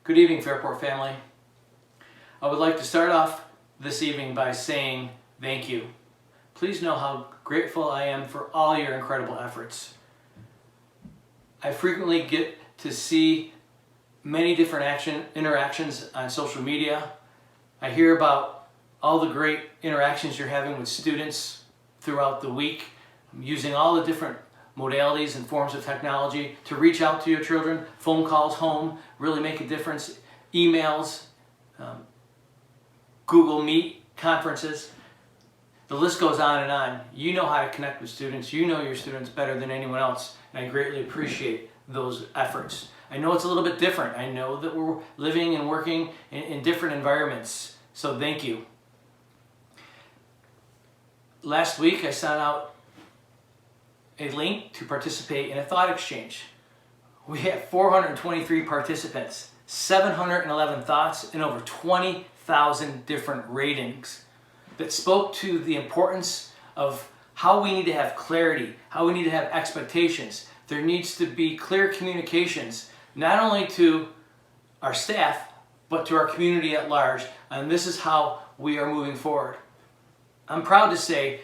Good evening, Fairport family. I would like to start off this evening by saying thank you. Please know how grateful I am for all your incredible efforts. I frequently get to see many different interactions on social media. I hear about all the great interactions you're having with students throughout the week, using all the different modalities and forms of technology to reach out to your children. Phone calls home really make a difference. Emails, Google Meet conferences. The list goes on and on. You know how to connect with students. You know your students better than anyone else, and I greatly appreciate those efforts. I know it's a little bit different. I know that we're living and working in different environments, so thank you. Last week I sent out a link to participate in a thought exchange. We had 423 participants, 711 thoughts, and over 20,000 different ratings that spoke to the importance of how we need to have clarity, how we need to have expectations. There needs to be clear communications, not only to our staff, but to our community at large, and this is how we are moving forward. I'm proud to say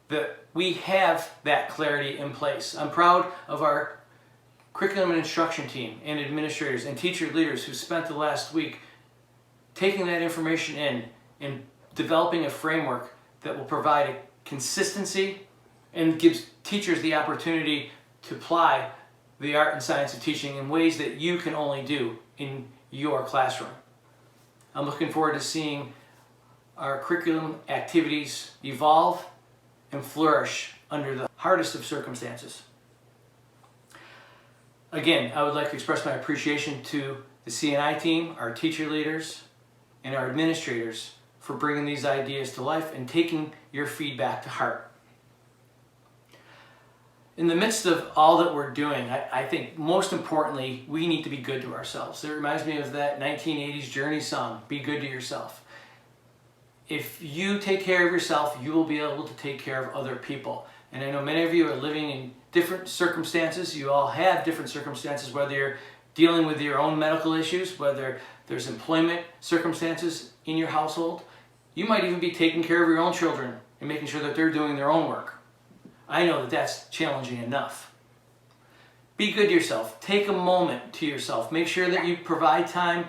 that we have that clarity in place. I'm proud of our curriculum and instruction team and administrators and teacher leaders who spent the last week taking that information in and developing a framework that will provide a consistency and gives teachers the opportunity to apply the art and science of teaching in ways that you can only do in your classroom. I'm looking forward to seeing our curriculum activities evolve and flourish under the hardest of circumstances. Again, I would like to express my appreciation to the CNI team, our teacher leaders, and our administrators for bringing these ideas to life and taking your feedback to heart. In the midst of all that we're doing, I think most importantly, we need to be good to ourselves. It reminds me of that 1980s Journey song, Be Good to Yourself. If you take care of yourself, you will be able to take care of other people. And I know many of you are living in different circumstances. You all have different circumstances, whether you're dealing with your own medical issues, whether there's employment circumstances in your household. You might even be taking care of your own children and making sure that they're doing their own work. I know that that's challenging enough. Be good to yourself. Take a moment to yourself. Make sure that you provide time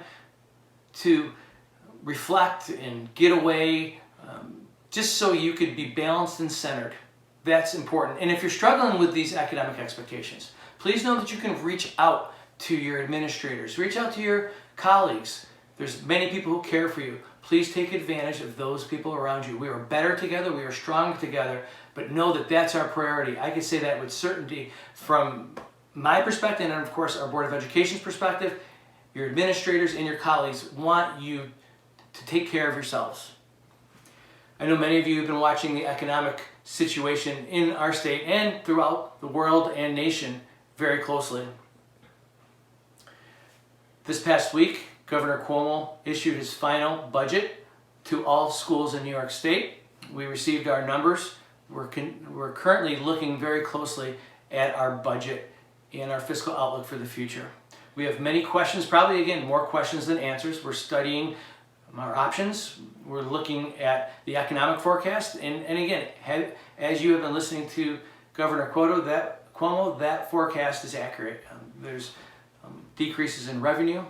to reflect and get away, just so you could be balanced and centered. That's important. And if you're struggling with these academic expectations, please know that you can reach out to your administrators, reach out to your colleagues. There's many people who care for you. Please take advantage of those people around you. We are better together, we are stronger together, but know that that's our priority. I can say that with certainty from my perspective and of course our Board of Education's perspective. Your administrators and your colleagues want you to take care of yourselves. I know many of you have been watching the economic situation in our state and throughout the world and nation very closely. This past week, Governor Cuomo issued his final budget to all schools in New York State. We received our numbers. We're currently looking very closely at our budget and our fiscal outlook for the future. We have many questions, probably again, more questions than answers. We're studying our options. We're looking at the economic forecast, and again, as you have been listening to Governor Cuomo, that forecast is accurate. There's decreases in revenue,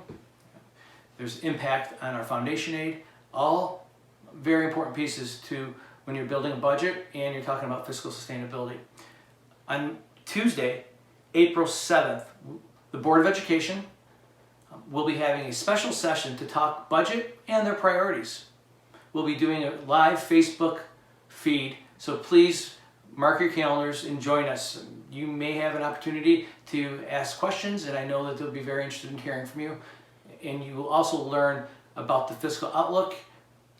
there's impact on our foundation aid, all very important pieces to when you're building a budget and you're talking about fiscal sustainability. On Tuesday, April 7th, the Board of Education we'll be having a special session to talk budget and their priorities. We'll be doing a live Facebook feed, so please mark your calendars and join us. You may have an opportunity to ask questions, and I know that they'll be very interested in hearing from you. And you will also learn about the fiscal outlook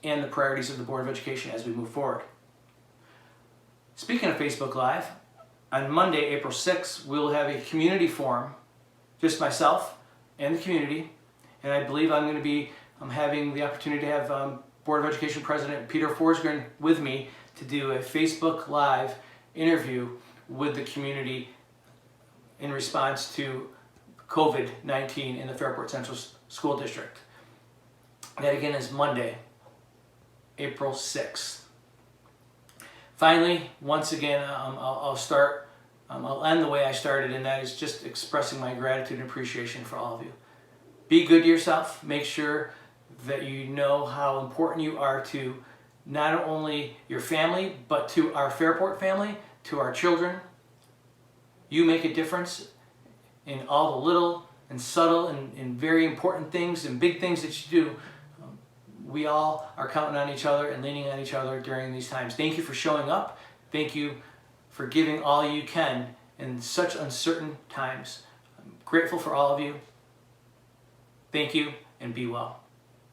and the priorities of the Board of Education as we move forward. Speaking of Facebook Live, on Monday, April 6th, we'll have a community forum, just myself and the community, and I believe I'm going to be having the opportunity to have Board of Education President Peter Forsgren with me to do a Facebook Live interview with the community in response to COVID-19 in the Fairport Central School District. That again is Monday, April 6th. Finally, once again, I'll end the way I started, and that is just expressing my gratitude and appreciation for all of you. Be good to yourself. Make sure that you know how important you are to not only your family, but to our Fairport family, to our children. You make a difference in all the little and subtle and very important things and big things that you do. We all are counting on each other and leaning on each other during these times. Thank you for showing up. Thank you for giving all you can in such uncertain times. I'm grateful for all of you. Thank you, and be well.